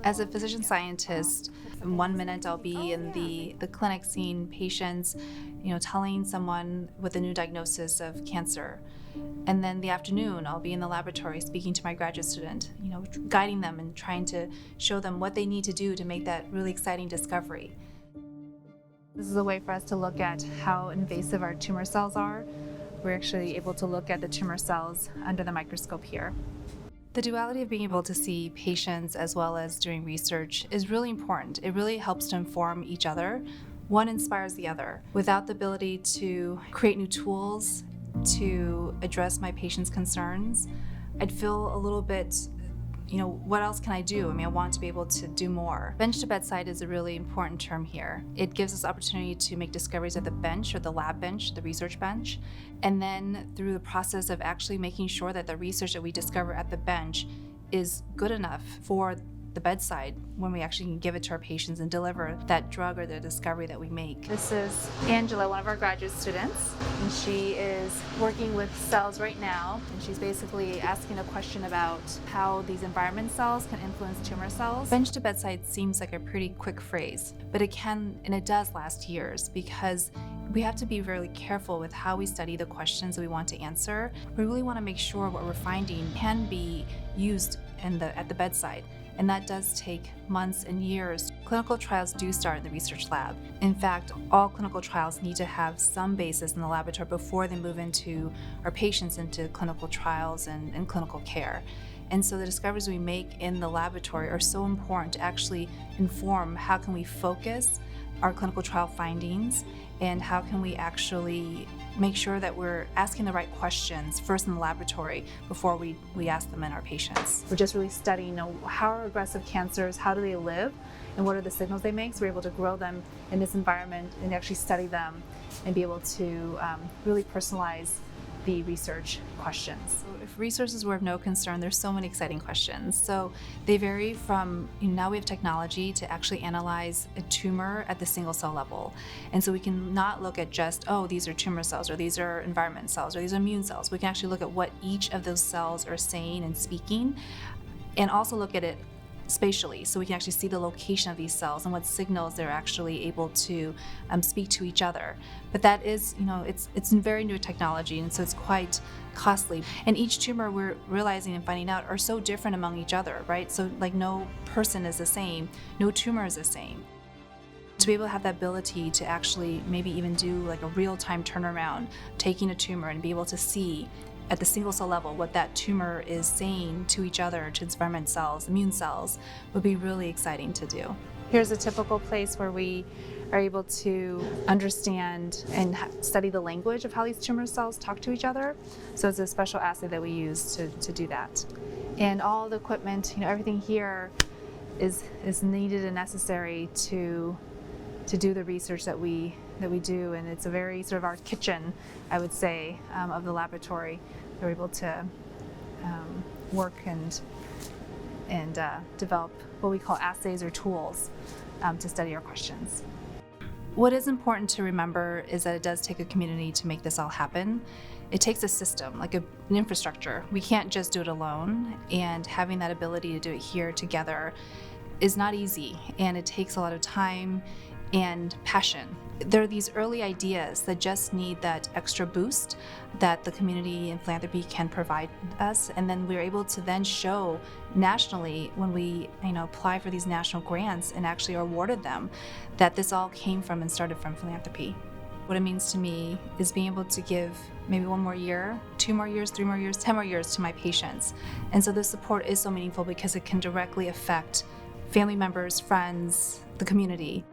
As a physician scientist, in 1 minute I'll be in the clinic seeing patients, telling someone with a new diagnosis of cancer. And then the afternoon I'll be in the laboratory speaking to my graduate student, guiding them and trying to show them what they need to do to make that really exciting discovery. This is a way for us to look at how invasive our tumor cells are. We're actually able to look at the tumor cells under the microscope here. The duality of being able to see patients as well as doing research is really important. It really helps to inform each other. One inspires the other. Without the ability to create new tools to address my patients' concerns, I'd feel a little bit, what else can I do? I want to be able to do more. Bench to bedside is a really important term here. It gives us opportunity to make discoveries at the bench or the lab bench, the research bench, and then through the process of actually making sure that the research that we discover at the bench is good enough for the bedside when we actually can give it to our patients and deliver that drug or the discovery that we make. This is Angela, one of our graduate students, and she is working with cells right now, and she's basically asking a question about how these environment cells can influence tumor cells. Bench to bedside seems like a pretty quick phrase, but it can and it does last years because we have to be really careful with how we study the questions that we want to answer. We really want to make sure what we're finding can be used at the bedside. And that does take months and years. Clinical trials do start in the research lab. In fact, all clinical trials need to have some basis in the laboratory before they move into our patients into clinical trials and clinical care. And so the discoveries we make in the laboratory are so important to actually inform how can we focus our clinical trial findings and how can we actually make sure that we're asking the right questions first in the laboratory before we ask them in our patients. We're just really studying how are aggressive cancers, how do they live, and what are the signals they make, so we're able to grow them in this environment and actually study them and be able to really personalize the research questions. If resources were of no concern, there's so many exciting questions. So they vary from, now we have technology to actually analyze a tumor at the single cell level. And so we can not look at just, these are tumor cells, or these are environment cells, or these are immune cells. We can actually look at what each of those cells are saying and speaking, and also look at it spatially, so we can actually see the location of these cells and what signals they're actually able to speak to each other. But that is, it's very new technology, and so it's quite costly. And each tumor, we're realizing and finding out, are so different among each other, right? So no person is the same, no tumor is the same. To be able to have that ability to actually maybe even do a real-time turnaround, taking a tumor and be able to see at the single cell level what that tumor is saying to each other, to its environment cells, immune cells, would be really exciting to do. Here's a typical place where we are able to understand and study the language of how these tumor cells talk to each other. So it's a special assay that we use to do that. And all the equipment, everything here is needed and necessary to do the research that we do, and it's a very sort of our kitchen, I would say, of the laboratory. We're able to work and develop what we call assays or tools to study our questions. What is important to remember is that it does take a community to make this all happen. It takes a system, like an infrastructure. We can't just do it alone, and having that ability to do it here together is not easy, and it takes a lot of time and passion. There are these early ideas that just need that extra boost that the community and philanthropy can provide us, and then we're able to then show nationally when we apply for these national grants and actually are awarded them, that this all came from and started from philanthropy. What it means to me is being able to give maybe 1 more year, 2 more years, 3 more years, 10 more years to my patients. And so this support is so meaningful because it can directly affect family members, friends, the community.